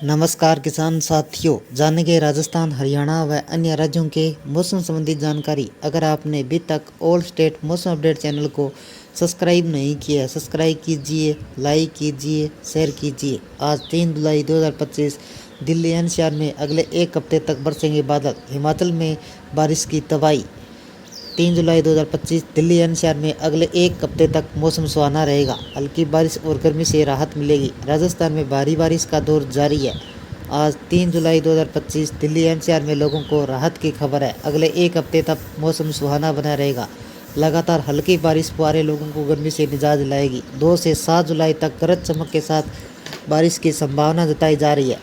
नमस्कार किसान साथियों, जानेंगे राजस्थान, हरियाणा व अन्य राज्यों के मौसम संबंधी जानकारी। अगर आपने अभी तक ऑल स्टेट मौसम अपडेट चैनल को सब्सक्राइब नहीं किया है, सब्सक्राइब कीजिए, लाइक कीजिए, शेयर कीजिए। आज 3 जुलाई 2025 दिल्ली एनसीआर में अगले एक हफ्ते तक बरसेंगे बादल, हिमाचल में बारिश की तबाही। 3 जुलाई 2025 दिल्ली एनसीआर में अगले एक हफ्ते तक मौसम सुहाना रहेगा, हल्की बारिश और गर्मी से राहत मिलेगी। राजस्थान में भारी बारिश का दौर जारी है। आज 3 जुलाई 2025 दिल्ली एनसीआर में लोगों को राहत की खबर है। अगले एक हफ्ते तक मौसम सुहाना बना रहेगा। लगातार हल्की बारिश फुहारे लोगों को गर्मी से निजात दिलाएगी। 2 से 7 जुलाई तक गरज चमक के साथ बारिश की संभावना जताई जा रही है।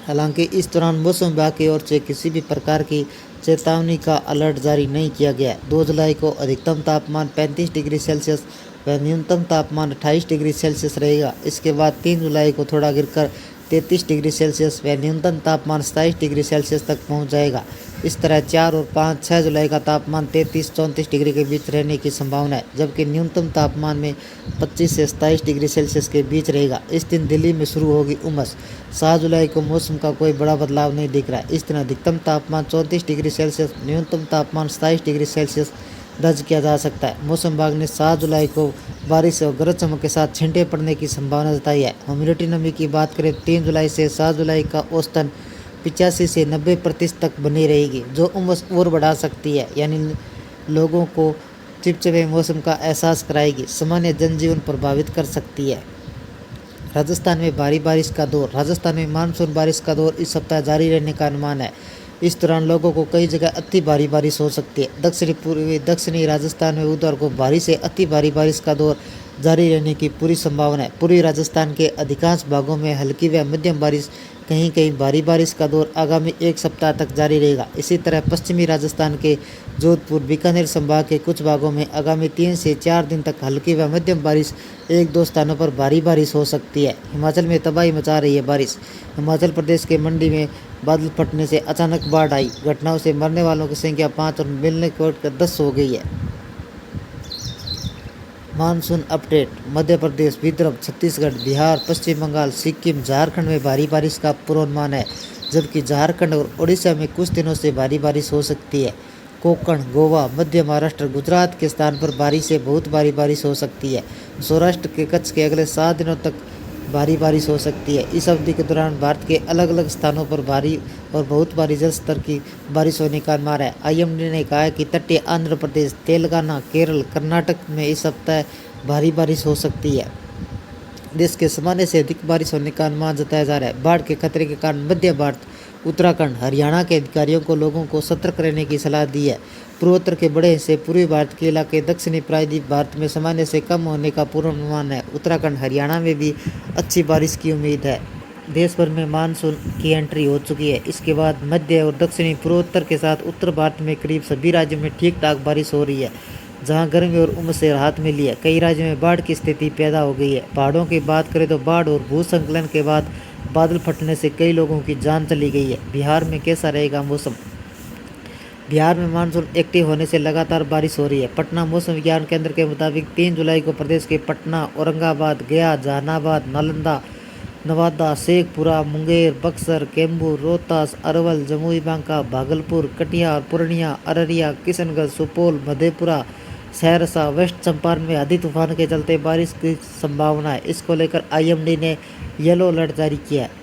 हालांकि इस दौरान मौसम विभाग की ओर से किसी भी प्रकार की चेतावनी का अलर्ट जारी नहीं किया गया है। 2 जुलाई को अधिकतम तापमान 35 डिग्री सेल्सियस व न्यूनतम तापमान 28 डिग्री सेल्सियस रहेगा। इसके बाद 3 जुलाई को थोड़ा गिरकर 33 डिग्री सेल्सियस व न्यूनतम तापमान 27 डिग्री सेल्सियस तक पहुंच जाएगा। इस तरह 4 और 5-6 जुलाई का तापमान 33-34 डिग्री के बीच रहने की संभावना है, जबकि न्यूनतम तापमान में 25 से 27 डिग्री सेल्सियस के बीच रहेगा। इस दिन दिल्ली में शुरू होगी उमस। 7 जुलाई को मौसम का कोई बड़ा बदलाव नहीं दिख रहा है। इस दिन अधिकतम तापमान 34 डिग्री सेल्सियस, न्यूनतम तापमान 27 डिग्री सेल्सियस दर्ज किया जा सकता है। मौसम विभाग ने 7 जुलाई को बारिश और गरज चमक के साथ छींटे पड़ने की संभावना जताई है। ह्यूमिडिटी नमी की बात करें 3 जुलाई से 7 जुलाई का औसतन 85 से 90% तक बनी रहेगी, जो उमस और बढ़ा सकती है, यानी लोगों को चिपचिपे मौसम का एहसास कराएगी। सामान्य जनजीवन प्रभावित कर सकती है। राजस्थान में भारी बारिश का दौर। राजस्थान में मानसून बारिश का दौर इस सप्ताह जारी रहने का अनुमान है। इस दौरान लोगों को कई जगह अति भारी बारिश हो सकती है। दक्षिणी राजस्थान में बुधवार को भारी से अति भारी बारिश का दौर जारी रहने की पूरी संभावना है। पूर्वी राजस्थान के अधिकांश भागों में हल्की व मध्यम बारिश, कहीं कहीं भारी बारिश का दौर आगामी एक सप्ताह तक जारी रहेगा। इसी तरह पश्चिमी राजस्थान के जोधपुर, बीकानेर संभाग के कुछ भागों में आगामी 3 से 4 दिन तक हल्की व मध्यम बारिश, 1-2 स्थानों पर भारी बारिश हो सकती है। हिमाचल में तबाही मचा रही है बारिश। हिमाचल प्रदेश के मंडी में बादल फटने से अचानक बाढ़ आई। घटनाओं से मरने वालों की संख्या 5 और मिलने को 10 हो गई है। Monsoon update. मध्य प्रदेश, विदर्भ, छत्तीसगढ़, बिहार, पश्चिम बंगाल, सिक्किम, झारखंड में भारी बारिश का पूर्वानुमान है, जबकि झारखंड और ओडिशा में कुछ दिनों से भारी बारिश हो सकती है। कोंकण, गोवा, मध्य महाराष्ट्र, गुजरात के स्थान पर भारी से बहुत भारी बारिश हो सकती है। सौराष्ट्र के कच्छ के अगले 7 दिनों तक भारी बारिश हो सकती है। इस अवधि के दौरान भारत के अलग अलग स्थानों पर भारी और बहुत भारी जल स्तर की बारिश होने का अनुमान है। आईएमडी ने कहा है कि तटीय आंध्र प्रदेश, तेलंगाना, केरल, कर्नाटक में इस सप्ताह भारी बारिश हो सकती है। देश के सामान्य से अधिक बारिश होने का अनुमान जताया जा रहा है। बाढ़ के खतरे के कारण मध्य भारत, उत्तराखंड, हरियाणा के अधिकारियों को लोगों को सतर्क रहने की सलाह दी है। पूर्वोत्तर के बड़े हिस्से, पूर्वी भारत के इलाके, दक्षिणी प्रायद्वीप भारत में सामान्य से कम होने का पूर्वानुमान है। उत्तराखंड, हरियाणा में भी अच्छी बारिश की उम्मीद है। देश भर में मानसून की एंट्री हो चुकी है। इसके बाद मध्य और दक्षिणी पूर्वोत्तर के साथ उत्तर भारत में करीब सभी राज्यों में ठीक ठाक बारिश हो रही है, जहां गर्मी और उमस से राहत मिली है। कई राज्यों में बाढ़ की स्थिति पैदा हो गई है। पहाड़ों की बात करें तो बाढ़ और भूस्खलन के बाद बादल फटने से कई लोगों की जान चली गई है। बिहार में कैसा रहेगा मौसम? बिहार में मानसून एक्टिव होने से लगातार बारिश हो रही है। पटना मौसम विज्ञान केंद्र के मुताबिक 3 जुलाई को प्रदेश के पटना, औरंगाबाद, गया, जहानाबाद, नालंदा, नवादा, शेखपुरा, मुंगेर, बक्सर, कैमूर, रोहतास, अरवल, जमुई, बांका, भागलपुर, कटिहार, पूर्णिया, अररिया, किशनगंज, सुपौल, मधेपुरा, सहरसा, वेस्ट चंपारण में आंधी तूफान के चलते बारिश की संभावना है। इसको लेकर आईएमडी ने येलो अलर्ट जारी किया है।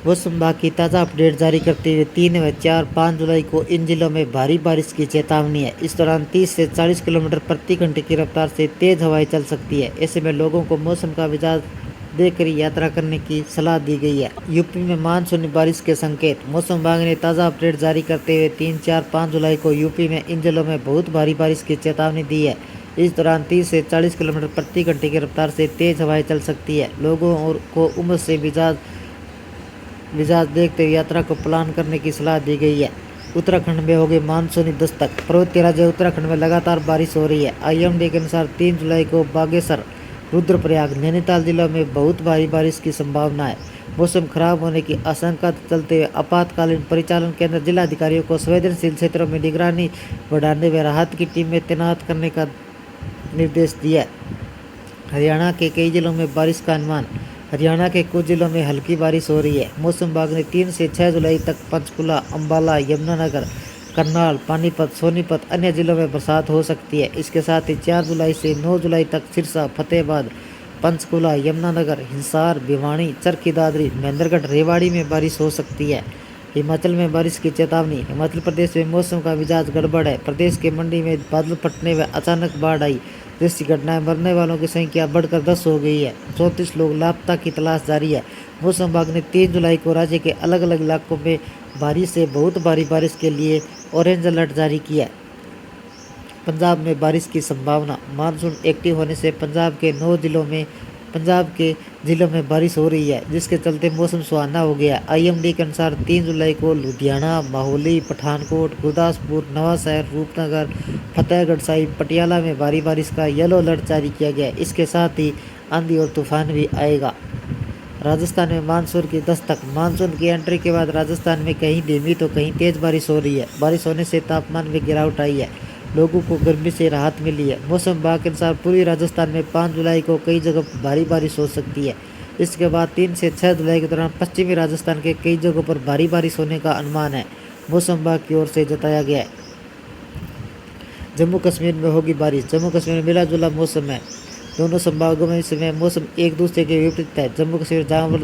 मौसम विभाग की ताज़ा अपडेट जारी करते हुए 3 व 4-5 जुलाई को इन जिलों में भारी बारिश की चेतावनी है। इस दौरान 30 से 40 किलोमीटर प्रति घंटे की रफ्तार से तेज हवाएं चल सकती है। ऐसे में लोगों को मौसम का मिजाज देखकर यात्रा करने की सलाह दी गई है। यूपी में मानसूनी बारिश के संकेत। मौसम विभाग ने ताज़ा अपडेट जारी करते हुए 3, 4, 5 जुलाई को यूपी में इन जिलों में बहुत भारी बारिश की चेतावनी दी है। इस दौरान 30 से 40 किलोमीटर प्रति घंटे की रफ्तार से तेज हवाएं चल सकती है। लोगों को उमस से मिजाज देखते हुए यात्रा को प्लान करने की सलाह दी गई है। उत्तराखंड में होगी मानसूनी दस्तक। पर्वतीय राज्य उत्तराखंड में लगातार बारिश हो रही है। आईएमडी के अनुसार 3 जुलाई को बागेश्वर, रुद्रप्रयाग, नैनीताल जिलों में बहुत भारी बारिश की संभावना है। मौसम खराब होने की आशंका चलते हुए आपातकालीन परिचालन केंद्र जिलाधिकारियों को संवेदनशील क्षेत्रों में निगरानी बढ़ाने व राहत की टीम में तैनात करने का निर्देश दिया है। हरियाणा के कई जिलों में बारिश का अनुमान। हरियाणा के कुछ जिलों में हल्की बारिश हो रही है। मौसम विभाग ने 3 से 6 जुलाई तक पंचकुला, अंबाला, यमुनानगर, करनाल, पानीपत, सोनीपत अन्य जिलों में बरसात हो सकती है। इसके साथ ही 4 जुलाई से 9 जुलाई तक सिरसा, फतेहाबाद, पंचकुला, यमुनानगर, हिसार, भिवानी, चरखी दादरी, महेंद्रगढ़, रेवाड़ी में बारिश हो सकती है। हिमाचल में बारिश की चेतावनी। हिमाचल प्रदेश में मौसम का मिजाज गड़बड़ है। प्रदेश के मंडी में बादल फटने व अचानक बाढ़ आई, जिसकी घटनाएं मरने वालों की संख्या बढ़कर 10 हो गई है। 34 लोग लापता की तलाश जारी है। मौसम विभाग ने 3 जुलाई को राज्य के अलग अलग इलाकों में भारी से बहुत भारी बारिश के लिए ऑरेंज अलर्ट जारी किया है। पंजाब में बारिश की संभावना। मानसून एक्टिव होने से पंजाब के 9 जिलों में बारिश हो रही है, जिसके चलते मौसम सुहाना हो गया। आईएमडी के अनुसार 3 जुलाई को लुधियाना, माहौली, पठानकोट, गुरदासपुर, नवांशहर, रूपनगर, फतेहगढ़ साहिब, पटियाला में भारी बारिश का येलो अलर्ट जारी किया गया है। इसके साथ ही आंधी और तूफान भी आएगा। राजस्थान में मानसून की दस्तक। मानसून की एंट्री के बाद राजस्थान में कहीं धीमी तो कहीं तेज बारिश हो रही है। बारिश होने से तापमान में गिरावट आई है। लोगों को गर्मी से राहत मिली है। मौसम विभाग के अनुसार पूर्वी राजस्थान में 5 जुलाई को कई जगह भारी बारिश हो सकती है। इसके बाद 3 से 6 जुलाई के दौरान पश्चिमी राजस्थान के कई जगहों पर भारी बारिश होने का अनुमान है, मौसम विभाग की ओर से जताया गया है। जम्मू कश्मीर में होगी बारिश। जम्मू कश्मीर में मिला जुला मौसम है। दोनों संभागों में इस समय मौसम एक दूसरे के विपरीत है। जम्मू कश्मीर जहां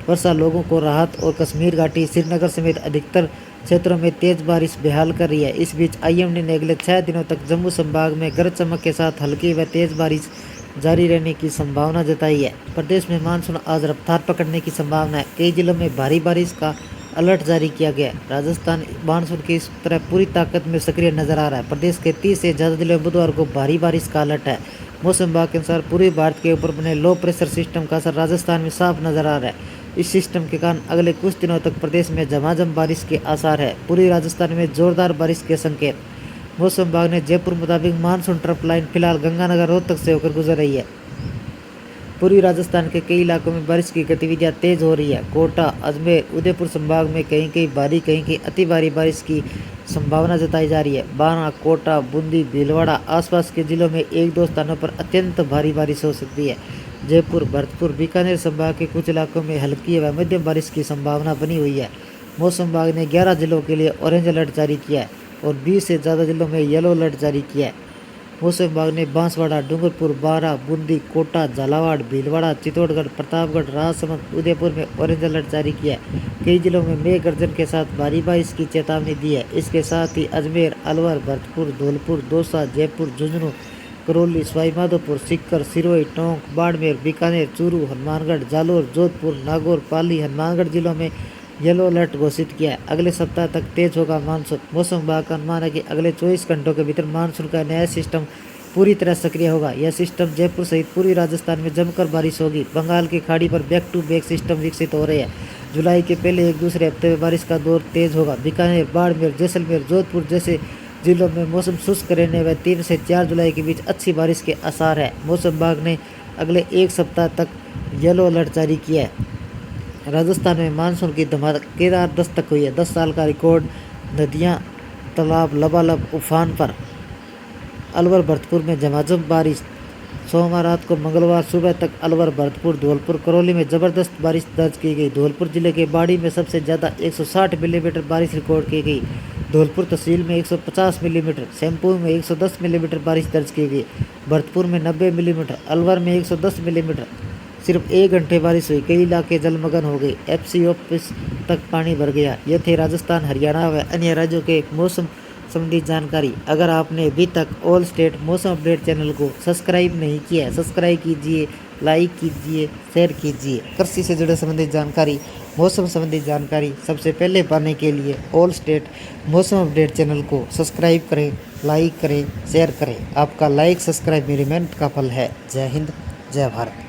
वर्षा लोगों को राहत और कश्मीर घाटी, श्रीनगर समेत अधिकतर क्षेत्रों में तेज बारिश बेहाल कर रही है। इस बीच आईएमडी ने अगले 6 दिनों तक जम्मू संभाग में गरज चमक के साथ हल्की व तेज बारिश जारी रहने की संभावना जताई है। प्रदेश में मानसून आज रफ्तार पकड़ने की संभावना है। कई जिलों में भारी बारिश का अलर्ट जारी किया गया है। राजस्थान मानसून की इस तरह पूरी ताकत में सक्रिय नजर आ रहा है। प्रदेश के 30 से ज्यादा जिलों में बुधवार को भारी बारिश का अलर्ट है। मौसम विभाग के अनुसार पूर्वी भारत के ऊपर बने लो प्रेशर सिस्टम का असर राजस्थान में साफ नजर आ रहा है। इस सिस्टम के कारण अगले कुछ दिनों तक प्रदेश में झमाझम बारिश के आसार है। पूर्वी राजस्थान में जोरदार बारिश के संकेत। मौसम विभाग ने जयपुर मुताबिक मानसून ट्रफ लाइन फिलहाल गंगानगर रोहतक से होकर गुजर रही है। पूर्वी राजस्थान के कई इलाकों में बारिश की गतिविधियां तेज हो रही है। कोटा, अजमेर, उदयपुर संभाग में कहीं कहीं भारी कहीं कहीं अति भारी बारिश की संभावना जताई जा रही है। बारां, कोटा, बूंदी, भीलवाड़ा आसपास के जिलों में 1-2 स्थानों पर अत्यंत भारी बारिश हो सकती है। जयपुर, भरतपुर, बीकानेर संभाग के कुछ इलाकों में हल्की व मध्यम बारिश की संभावना बनी हुई है। मौसम विभाग ने 11 जिलों के लिए ऑरेंज अलर्ट जारी किया है और 20 से ज़्यादा जिलों में येलो अलर्ट जारी किया है। मौसम विभाग ने बांसवाड़ा, डूंगरपुर, बारां, बूंदी, कोटा, झालावाड़, भीलवाड़ा, चित्तौड़गढ़, प्रतापगढ़, राजसमंद, उदयपुर में ऑरेंज अलर्ट जारी किया है। कई जिलों में मेघ गर्जन के साथ भारी बारिश की चेतावनी दी है। इसके साथ ही अजमेर, अलवर, भरतपुर, धौलपुर, दौसा, जयपुर, झुंझुनू, करौली, सवाईमाधोपुर, सीकर, सिरोही, टोंक, बाड़मेर, बीकानेर, चूरू, हनुमानगढ़, जालोर, जोधपुर, नागौर, पाली, हनुमानगढ़ जिलों में येलो अलर्ट घोषित किया है। अगले सप्ताह तक तेज होगा मानसून। मौसम विभाग का अनुमान है कि अगले 24 घंटों के भीतर मानसून का नया सिस्टम पूरी तरह सक्रिय होगा। यह सिस्टम जयपुर सहित पूर्वी राजस्थान में जमकर बारिश होगी। बंगाल की खाड़ी पर बैक टू बैक सिस्टम विकसित हो रहे हैं। जुलाई के पहले एक दूसरे हफ्ते में बारिश का दौर तेज होगा। बीकानेर, बाड़मेर, जैसलमेर, जोधपुर जैसे जिलों में मौसम शुष्क रहने व 3 से 4 जुलाई के बीच अच्छी बारिश के आसार है। मौसम विभाग ने अगले एक सप्ताह तक येलो अलर्ट जारी किया है। राजस्थान में मानसून की धमाकेदार दस्तक हुई है। 10 साल का रिकॉर्ड। नदियां, तालाब लबालब उफान पर। अलवर, भरतपुर में झमाझम बारिश। सोमवार रात को मंगलवार सुबह तक अलवर, भरतपुर, धौलपुर, करौली में जबरदस्त बारिश दर्ज की गई। धौलपुर जिले के बाड़ी में सबसे ज़्यादा 160 मिलीमीटर बारिश रिकॉर्ड की गई। धौलपुर तहसील में 150 मिलीमीटर, शैमपुर में 110 मिलीमीटर बारिश दर्ज की गई। भरतपुर में 90 मिलीमीटर, अलवर में 110 मिलीमीटर। सिर्फ 1 घंटे बारिश हुई। कई इलाके जलमग्न हो गए। एफसी ऑफिस तक पानी भर गया। ये थे राजस्थान, हरियाणा व अन्य राज्यों के मौसम संबंधी जानकारी। अगर आपने अभी तक ऑल स्टेट मौसम अपडेट चैनल को सब्सक्राइब नहीं किया है, सब्सक्राइब कीजिए, लाइक कीजिए, शेयर कीजिए। कृषि से जुड़े संबंधित जानकारी, मौसम संबंधी जानकारी सबसे पहले पाने के लिए ऑल स्टेट मौसम अपडेट चैनल को सब्सक्राइब करें, लाइक करें, शेयर करें। आपका लाइक सब्सक्राइब मेरी मेहनत का फल है। जय हिंद, जय भारत।